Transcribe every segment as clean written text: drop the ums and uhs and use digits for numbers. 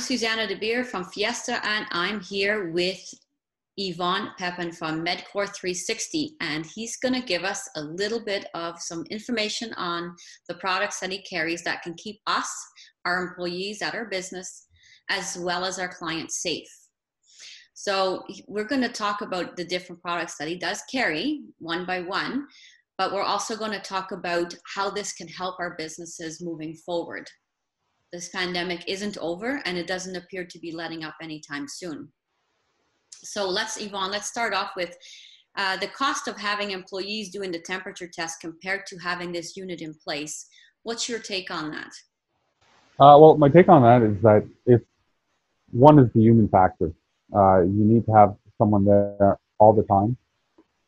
Susanna De Beer from Fiesta, and I'm here with Yvon Pepin from MedCore360, and he's going to give us a little bit of some information on the products that he carries that can keep us, our employees at our business, as well as our clients safe. So we're going to talk about the different products that he does carry one by one, but we're also going to talk about how this can help our businesses moving forward. This pandemic isn't over, and it doesn't appear to be letting up anytime soon. So Yvon, let's start off with the cost of having employees doing the temperature test compared to having this unit in place. What's your take on that? Well, my take on that is that one is the human factor. You need to have someone there all the time.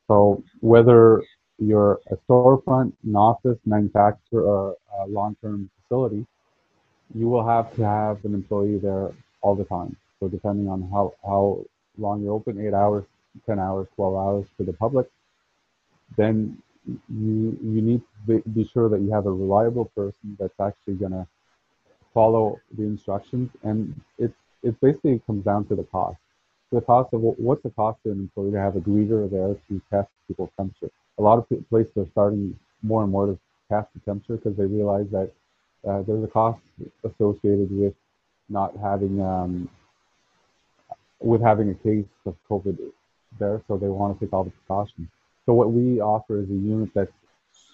So whether you're a storefront, an office, manufacturer, or a long-term facility, you will have to have an employee there all the time. So depending on how long you're open, 8 hours, 10 hours, 12 hours to the public, then you need to be sure that you have a reliable person that's actually going to follow the instructions. And it basically comes down to the cost. The cost of what's the cost to an employee to have a greeter there to test people's temperature. A lot of places are starting more and more to test the temperature because they realize that there's a cost associated with not having with having a case of COVID there, so they want to take all the precautions. So what we offer is a unit that's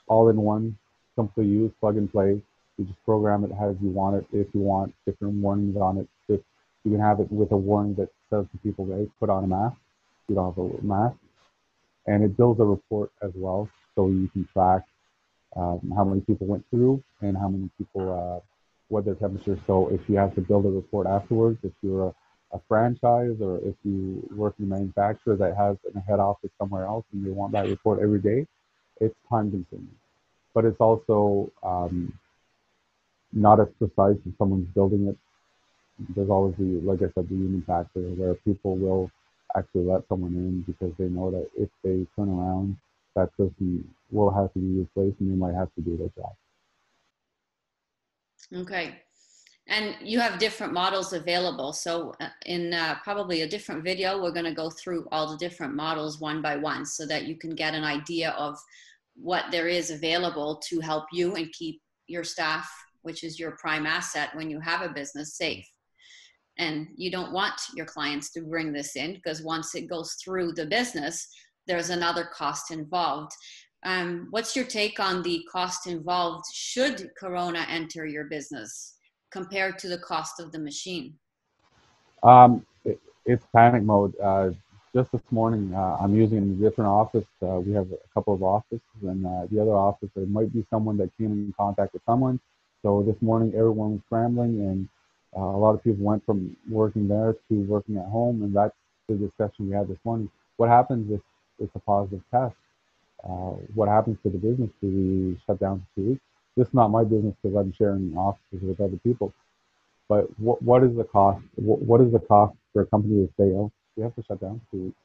all in one, simple to use, plug and play. You just program it as you want it. If you want different warnings on it, if you can have it with a warning that says to people, hey, put on a mask. You don't have a mask. And it builds a report as well, so you can track how many people went through and how many people, what their temperature. So if you have to build a report afterwards, if you're a franchise or if you work in a manufacturer that has a head office somewhere else and they want that report every day, it's time consuming. But it's also not as precise as someone's building it. There's always like I said, the human factor where people will actually let someone in because they know that if they turn around, that person will have to be replaced and they might have to do their job. Okay. And you have different models available. So in probably a different video, we're going to go through all the different models one by one so that you can get an idea of what there is available to help you and keep your staff, which is your prime asset when you have a business, safe. And you don't want your clients to bring this in because once it goes through the business, there's another cost involved. What's your take on the cost involved should Corona enter your business compared to the cost of the machine? It's panic mode. Just this morning, I'm using a different office. We have a couple of offices, and the other office, there might be someone that came in contact with someone. So this morning, everyone was scrambling, and a lot of people went from working there to working at home, and that's the discussion we had this morning. What happens if it's a positive test? What happens to the business? Do we shut down for 2 weeks? This is not my business because I'm sharing offices with other people. But what is the cost? What is the cost for a company to say, oh, we have to shut down for 2 weeks?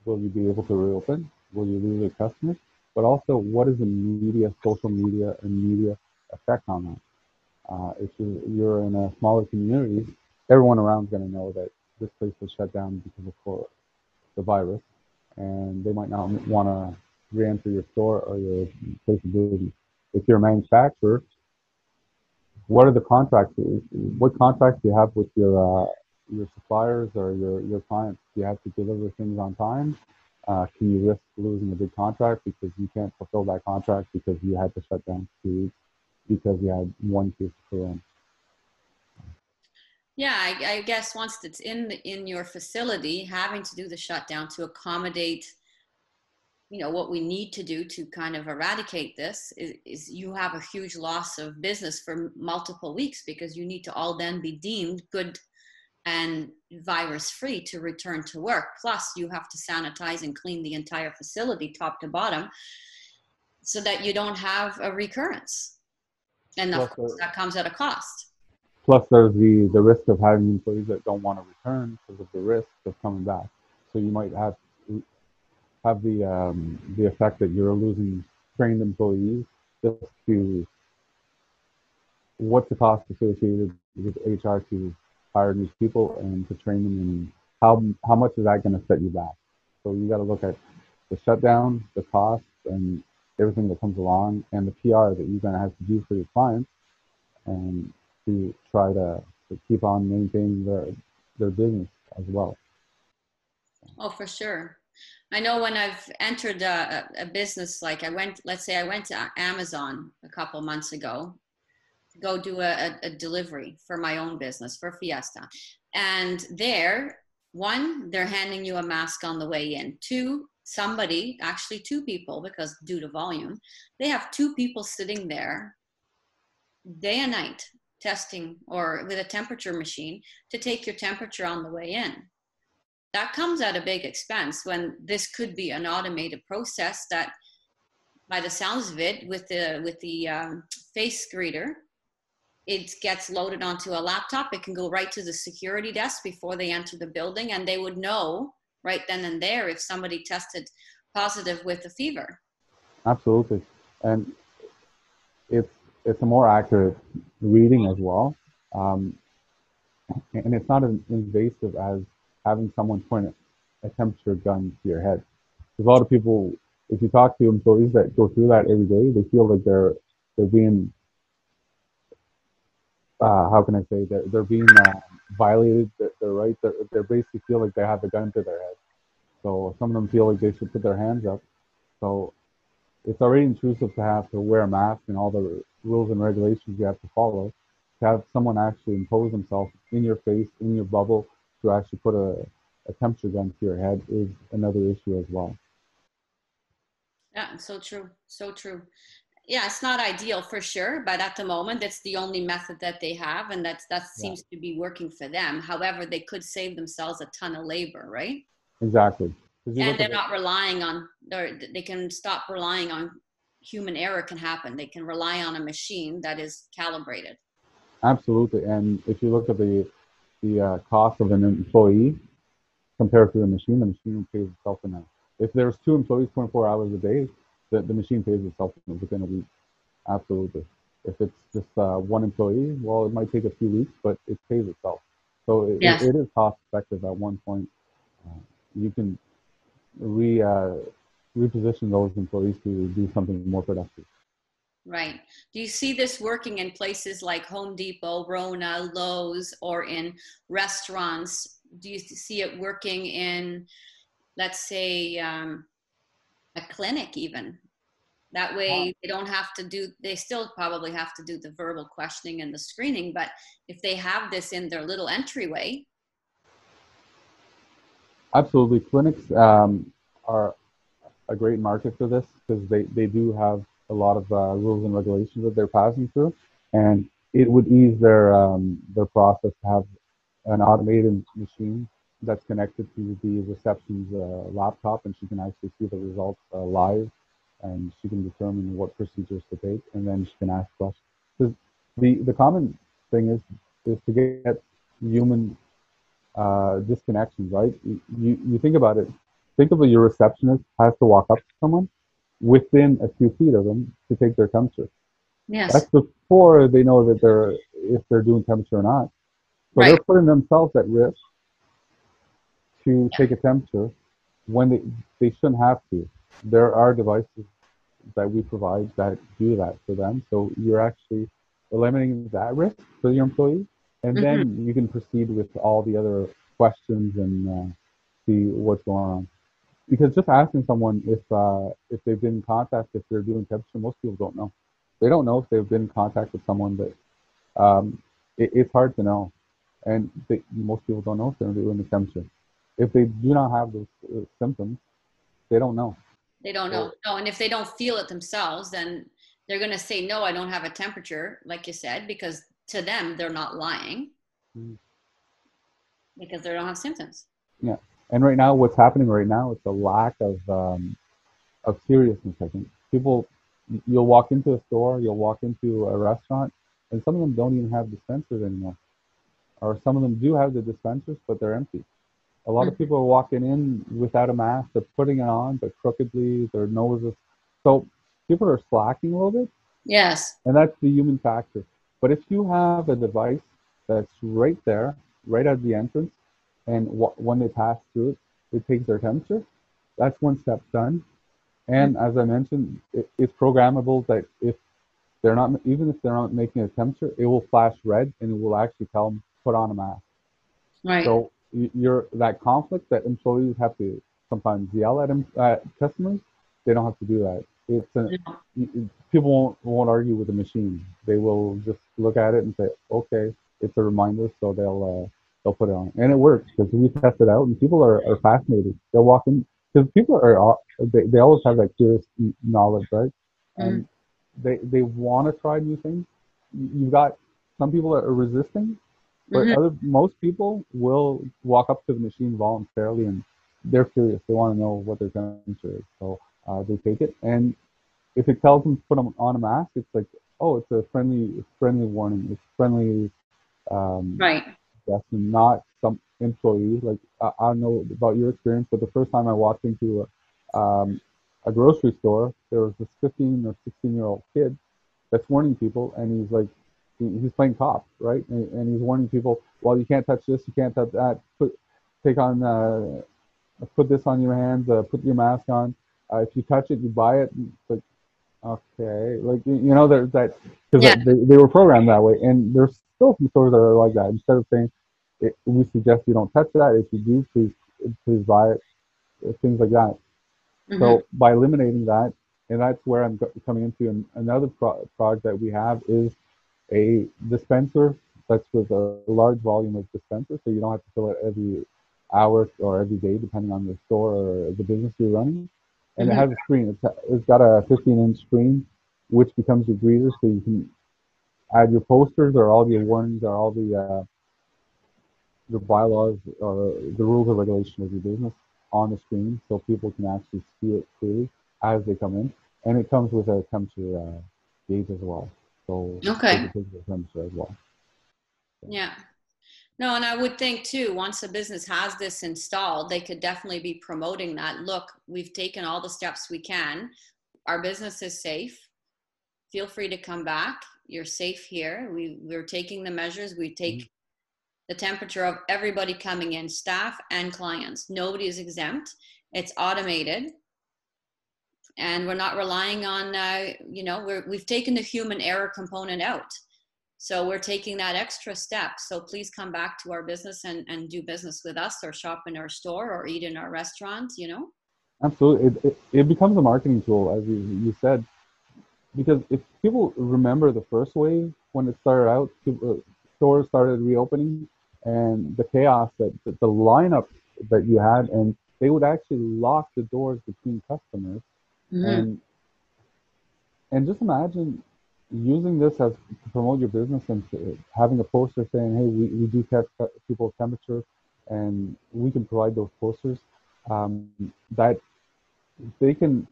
Will you be able to reopen? Will you lose your customers? But also, what is the media, social media, and media effect on that? If you're in a smaller community, everyone around is going to know that this place was shut down because of the virus, and they might not want to re-enter your store or your place of business. If you're a manufacturer, what are the contracts? What contracts do you have with your suppliers or your clients? Do you have to deliver things on time? Can you risk losing a big contract because you can't fulfill that contract because you had to shut down for 2 weeks because you had one case of corona? Yeah, I guess once it's in your facility, having to do the shutdown to accommodate, what we need to do to kind of eradicate this is you have a huge loss of business for multiple weeks because you need to all then be deemed good and virus free to return to work. Plus you have to sanitize and clean the entire facility top to bottom so that you don't have a recurrence. And of course that comes at a cost. Plus, there's the risk of having employees that don't want to return because of the risk of coming back. So you might have the effect that you're losing trained employees just to what's the cost associated with HR to hire new people and to train them, and how much is that going to set you back? So you got to look at the shutdown, the costs, and everything that comes along, and the PR that you're going to have to do for your clients, and to try to keep on maintaining their business as well. Oh, for sure. I know when I've entered a business, like let's say I went to Amazon a couple months ago to go do a delivery for my own business for Fiesta. And there, one, they're handing you a mask on the way in. Two, actually two people, because due to volume, they have two people sitting there day and night testing or with a temperature machine to take your temperature on the way in. That comes at a big expense when this could be an automated process that, by the sounds of it, with the face greeter, it gets loaded onto a laptop. It can go right to the security desk before they enter the building, and they would know right then and there if somebody tested positive with a fever. Absolutely, and it's a more accurate reading as well, um, and it's not as invasive as having someone point a temperature gun to your head. There's a lot of people, if you talk to employees that go through that every day, they feel like they're being how can I say, they're being violated their rights. They basically feel like they have a gun to their head. So some of them feel like they should put their hands up. So it's already intrusive to have to wear a mask and all the rules and regulations you have to follow. To have someone actually impose themselves in your face, in your bubble, to actually put a temperature gun to your head is another issue as well. Yeah, so true. So true. Yeah, it's not ideal for sure, but at the moment, it's the only method that they have, and that Yeah, seems to be working for them. However, they could save themselves a ton of labor, right? exactly. Because you And look at they're not relying on, they can stop relying on human error can happen. They can rely on a machine that is calibrated. absolutely, and if you look at the cost of an employee compared to the machine pays itself in a. If there's two employees 24 hours a day, the machine pays itself within a week. Absolutely. If it's just one employee, well, it might take a few weeks, but it pays itself. So Yes. it is cost effective at one point. Uh, you can reposition those employees to do something more productive. Right. Do you see this working in places like Home Depot, Rona, Lowe's, or in restaurants? Do you see it working in, let's say, a clinic even? That way they don't have to do, they still probably have to do the verbal questioning and the screening, but if they have this in their little entryway. Absolutely. Clinics are a great market for this because they do have a lot of rules and regulations that they're passing through, and it would ease their process to have an automated machine that's connected to the reception's laptop, and she can actually see the results live, and she can determine what procedures to take, and then she can ask questions. Because the common thing is to get human disconnections, right? You think about it. Think of your receptionist has to walk up to someone within a few feet of them to take their temperature. Yes. That's before they know that if they're doing temperature or not. So they're Right. putting themselves at risk to take a temperature when they shouldn't have to. There are devices that we provide that do that for them. So you're actually eliminating that risk for your employee, and Mm-hmm. then you can proceed with all the other questions and see what's going on. Because just asking someone if they've been in contact, if they're doing temperature, most people don't know. They don't know if they've been in contact with someone that it's hard to know, and most people don't know if they're doing the temperature. If they do not have those symptoms, they don't know. They don't know. So No, and if they don't feel it themselves, then they're going to say, no, I don't have a temperature, like you said, because to them, they're not lying mm, because they don't have symptoms. yeah, and right now, what's happening right now, it's a lack of seriousness. I think people, you'll walk into a store, you'll walk into a restaurant, and some of them don't even have dispensers anymore, or some of them do have the dispensers, but they're empty. A lot of Mm. people are walking in without a mask. They're putting it on, but crookedly, their noses. So people are slacking a little bit, Yes. and that's the human factor. But if you have a device that's right there, right at the entrance. And when they pass through it, it takes their temperature. That's one step done. And as I mentioned, it's programmable that if they're not, even if they're not making a temperature, it will flash red and it will actually tell them put on a mask. Right. So you're that conflict that employees have to sometimes yell at customers. They don't have to do that. People won't argue with the machine. They will just look at it and say, okay, it's a reminder, so they'll put it on, and it works because we test it out, and people are fascinated. They'll walk in because people are they always have that curious knowledge, right? Mm-hmm. And they want to try new things. You've got some people that are resisting, but Mm-hmm. most people will walk up to the machine voluntarily, and they're curious. They want to know what their temperature is, so they take it. And if it tells them to put on a mask, it's like, oh, it's a friendly warning. It's friendly. Right. That's not some employee. Like I don't know about your experience, but the first time I walked into a grocery store, there was this 15 or 16-year-old kid that's warning people, and he's like, he's playing cop, right? And he's warning people, well, you can't touch this, you can't touch that. Put this on your hands, put your mask on. If you touch it, you buy it. It's like, okay, like there's that because Yeah. they were programmed that way, and there's still some stores that are like that. Instead of saying, we suggest you don't touch that. If you do, please buy it. Things like that. Mm-hmm. So by eliminating that, and that's where I'm coming into another product that we have is a dispenser that's with a large volume of dispenser, so you don't have to fill it every hour or every day, depending on the store or the business you're running. And it Mm-hmm. has a screen. It's got a 15-inch screen, which becomes your greeter, so you can add your posters or all your warnings or all the bylaws or the rules and regulations of your business on the screen, so people can actually see it clearly as they come in. And it comes with a temperature gauge as well, so they Okay. can take the temperature as well. So. Yeah. No, and I would think too, once a business has this installed, they could definitely be promoting that. Look, we've taken all the steps we can. Our business is safe. Feel free to come back. You're safe here. We're taking the measures. We take the temperature of everybody coming in, staff and clients. Nobody is exempt. It's automated. And we're not relying on, we've taken the human error component out. So we're taking that extra step. So please come back to our business and do business with us, or shop in our store, or eat in our restaurant, Absolutely. It becomes a marketing tool, as you said, because if people remember the first wave, when it started out, stores started reopening, and the chaos the lineup that you had, and they would actually lock the doors between customers. Mm-hmm. And just imagine using this as to promote your business and having a poster saying, hey, we do test people's temperature, and we can provide those posters that they can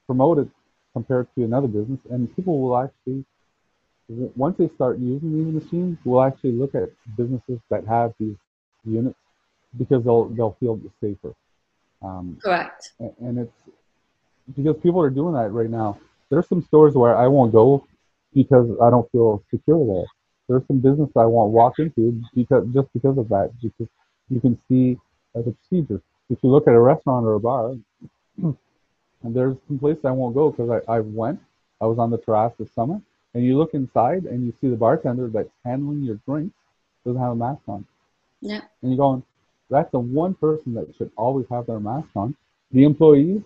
promote it compared to another business, and people will actually, once they start using these machines, will actually look at businesses that have these units because they'll feel safer. Correct. And it's because people are doing that right now. There's some stores where I won't go because I don't feel secure there. There's some business I won't walk into because of that, because you can see the procedures. If you look at a restaurant or a bar, and there's some places I won't go because I was on the terrace this summer, and you look inside and you see the bartender that's handling your drinks doesn't have a mask on. Yeah. And you're going, that's the one person that should always have their mask on. The employees,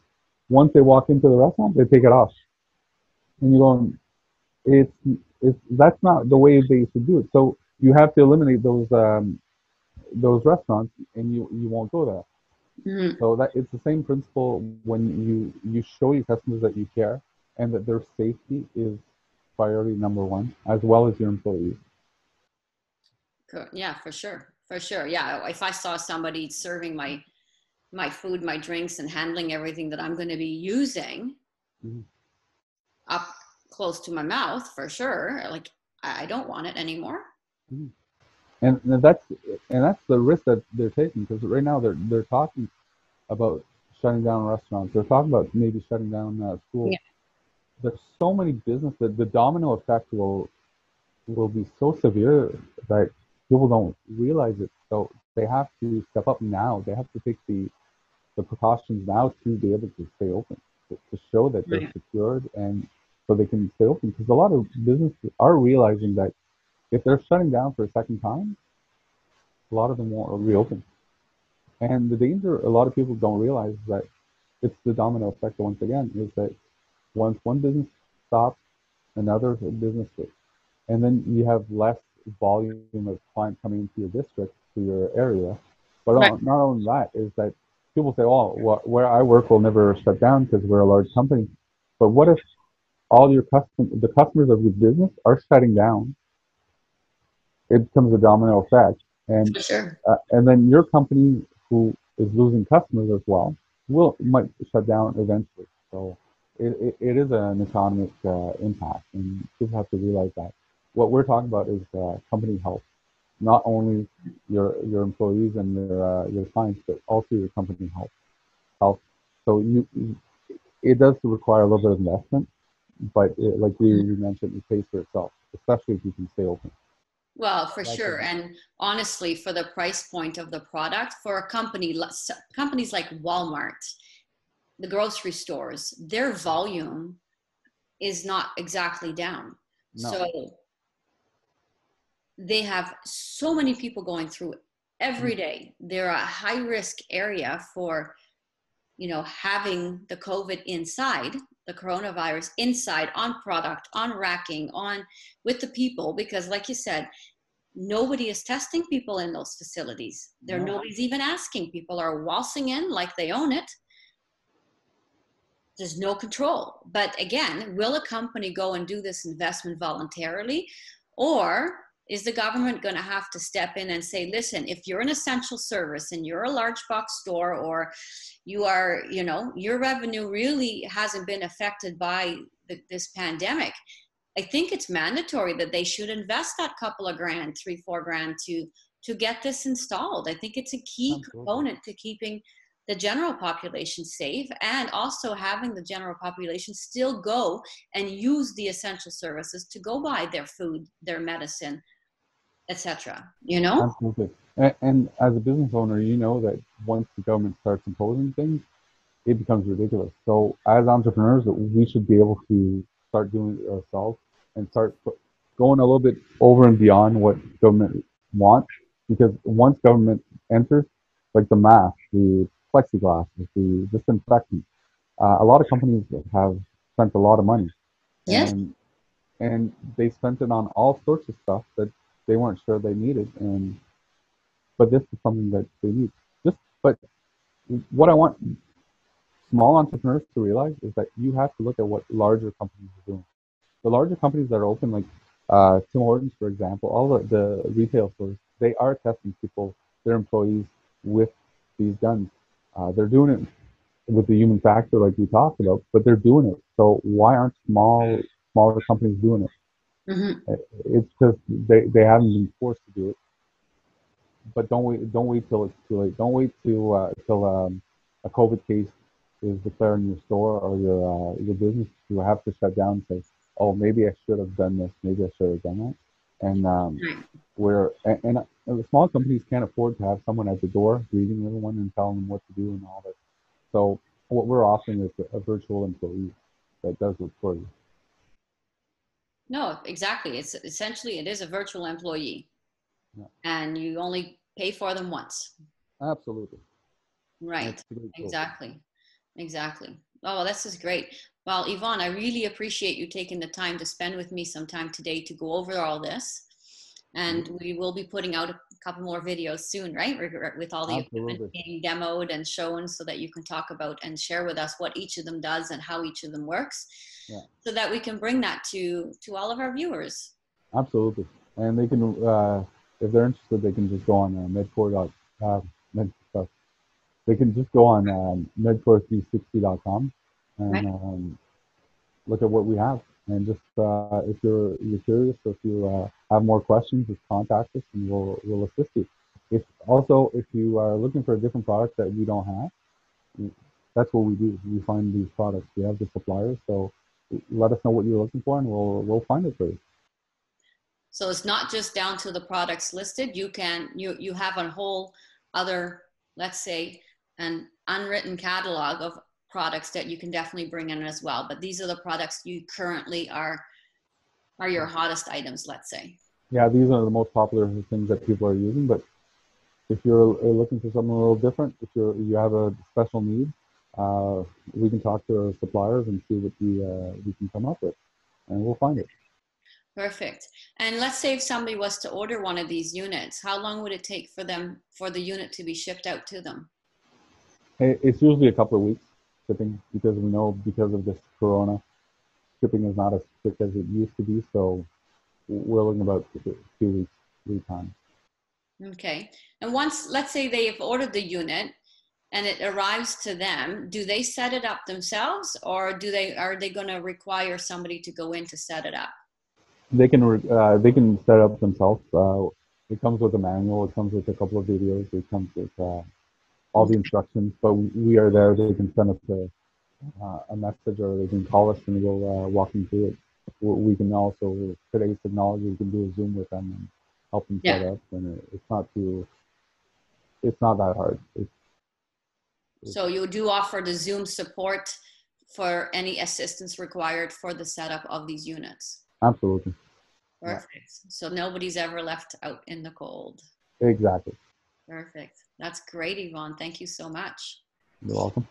once they walk into the restaurant, they take it off. And you're going, that's not the way they should do it. So you have to eliminate those restaurants, and you won't go there. Mm-hmm. So that it's the same principle when you show your customers that you care and that their safety is priority number one, as well as your employees. Yeah, for sure. For sure. Yeah. If I saw somebody serving my food, my drinks, and handling everything that I'm going to be using Mm-hmm. up close to my mouth, for sure, like, I don't want it anymore. Mm-hmm. And that's the risk that they're taking, because right now they're talking about shutting down restaurants. They're talking about maybe shutting down schools. Yeah. There's so many businesses that the domino effect will be so severe that people don't realize it. So they have to step up now. They have to take the precautions now to be able to stay open, to show that they're Right. secured and so they can stay open. Because a lot of businesses are realizing that if they're shutting down for a second time, a lot of them won't reopen. And the danger a lot of people don't realize is that it's the domino effect once again, is that once one business stops, another business quits. And then you have less volume of clients coming into your district, to your area. But Right. not only that, is that people say, oh, where I work will never shut down because we're a large company. But what if all the customers of your business are shutting down? It becomes a domino effect, For sure. and then your company, who is losing customers as well, might shut down eventually. So it is an economic impact, and people have to realize that. What we're talking about is company health, not only your employees and your clients, but also your company health. So it does require a little bit of investment, but like you mentioned, it pays for itself, especially if you can stay open. Well, for That's sure. And honestly, for the price point of the product, for a company, companies like Walmart, the grocery stores, their volume is not exactly down. no. So they have so many people going through every day. They're a high risk area for, having the COVID inside, the coronavirus inside, on product, on racking, on with the people, because like you said, nobody is testing people in those facilities. No. Nobody's even asking. People are waltzing in like they own it. There's no control. But again, will a company go and do this investment voluntarily? Or is the government going to have to step in and say, listen, if you're an essential service and you're a large box store, or you are, your revenue really hasn't been affected by this pandemic, I think it's mandatory that they should invest that couple of grand, 3-4 grand to get this installed. I think it's a key Absolutely. component to keeping the general population safe, and also having the general population still go and use the essential services to go buy their food, their medicine, etc. Absolutely. And as a business owner, you know that once the government starts imposing things, it becomes ridiculous. So as entrepreneurs, we should be able to start doing it ourselves and start going a little bit over and beyond what government wants. Because once government enters, like the mask, the plexiglass, the disinfectant, a lot of companies have spent a lot of money, Yes. and they spent it on all sorts of stuff that they weren't sure they needed. And but this is something that they need. But what I want small entrepreneurs to realize is that you have to look at what larger companies are doing. The larger companies that are open, like Tim Hortons, for example, all the retail stores, they are testing people, their employees, with these guns. They're doing it with the human factor, like we talked about, but they're doing it. So why aren't smaller companies doing it? Mm-hmm. It's because they haven't been forced to do it. But don't wait till it's too late. Don't wait till a COVID case is declared in your store or your business. You have to shut down and say, oh, maybe I should have done this. Maybe I should have done that. And Right. the small companies can't afford to have someone at the door greeting everyone and telling them what to do and all that. So what we're offering is a virtual employee that does it for you. No, exactly. It's essentially, it is a virtual employee, Yeah, and you only pay for them once. absolutely. That's Right. a great tool. Exactly. Exactly. Oh, this is great. Well, Yvonne, I really appreciate you taking the time to spend with me some time today to go over all this. And we will be putting out a couple more videos soon, right? With all the equipment Absolutely. being demoed and shown, so that you can talk about and share with us what each of them does and how each of them works, Yeah. so that we can bring that to all of our viewers. Absolutely. And they can, if they're interested, they can just go on medcore. Med, they can just go on medcore360.com and Right. look at what we have. And just if you're curious, or if you have more questions, just contact us and we'll assist you. If you are looking for a different product that we don't have, that's what we do. We find these products. We have the suppliers, so let us know what you're looking for, and we'll find it for you. So it's not just down to the products listed. You have a whole other, let's say, an unwritten catalog of products that you can definitely bring in as well. But these are the products you currently are your hottest items, let's say. Yeah, these are the most popular things that people are using. But if you're looking for something a little different, if you have a special need, we can talk to our suppliers and see what we can come up with, and we'll find it. Perfect. And let's say if somebody was to order one of these units, how long would it take for the unit to be shipped out to them? It's usually a couple of weeks shipping, because we know, because of this corona, shipping is not as quick as it used to be. So we're looking about 2 weeks lead time. Okay. And once, let's say they have ordered the unit and it arrives to them, do they set it up themselves, or are they going to require somebody to go in to set it up? They can set it up themselves. It comes with a manual. It comes with a couple of videos. It comes with all the instructions. But we are there. They can send us a message, or they can call us, and we'll walk them through it. We can also, with today's technology, we can do a Zoom with them and help them set Yeah. up. And it's not that hard. So you do offer the Zoom support for any assistance required for the setup of these units. Absolutely. Yeah, Perfect. So nobody's ever left out in the cold. exactly. Perfect. That's great, Yvon. Thank you so much. You're welcome.